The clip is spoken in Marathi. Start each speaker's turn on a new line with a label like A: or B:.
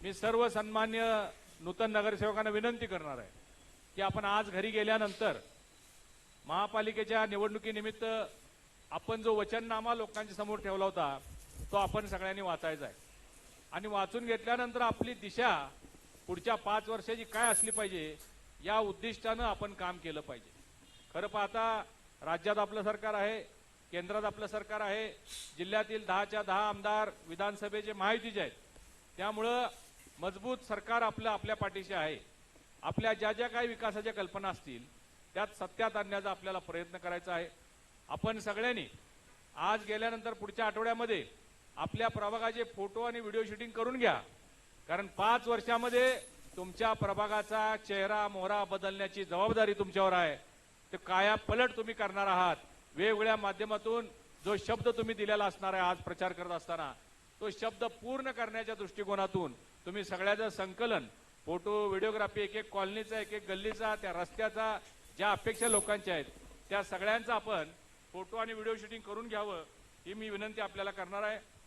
A: मी सर्व सन्मान्य नूतन नगरसेवकांना विनंती करणार आहे की आपण आज घरी गेल्यानंतर महापालिकेच्या निवडणुकीनिमित्त आपण जो वचननामा लोकांच्या समोर ठेवला होता तो आपण सगळ्यांनी वाचायचा आहे आणि वाचून घेतल्यानंतर आपली दिशा पुढच्या 5 वर्षाची काय असली पाहिजे या उद्दिष्टानं आपण काम केलं पाहिजे। खरं पाहता राज्यात आपलं सरकार आहे, केंद्रात आपलं सरकार आहे, जिल्ह्यातील 10च्या 10 आमदार विधानसभेचे महायुतीचे आहेत, त्यामुळं मजबूत सरकार आपल्या पाठीशी आहे। आपल्या ज्या ज्या काही विकासाच्या कल्पना असतील त्यात सत्यात आणण्याचा आपल्याला प्रयत्न करायचा आहे। आपण सगळ्यांनी आज गेल्यानंतर पुढच्या आठवड्यामध्ये आपल्या प्रभागाचे फोटो आणि व्हिडिओ शूटिंग करून घ्या, कारण 5 वर्षामध्ये तुमच्या प्रभागाचा चेहरा मोहरा बदलण्याची जबाबदारी तुमच्यावर आहे। ते काया पलट तुम्ही करणार आहात। वेगवेगळ्या माध्यमातून जो शब्द तुम्ही दिलेला असणार आहे आज प्रचार करत असताना तो शब्द पूर्ण करण्याच्या दृष्टिकोनातून तुम्ही सगळ्याचं संकलन फोटो व्हिडिओग्राफी एक एक कॉलनीचा एक एक गल्लीचा त्या रस्त्याचा ज्या अपेक्षा लोकांच्या आहेत त्या सगळ्यांचा आपण फोटो आणि व्हिडिओ शूटिंग करून घ्यावं ही मी विनंती आपल्याला करणार आहे।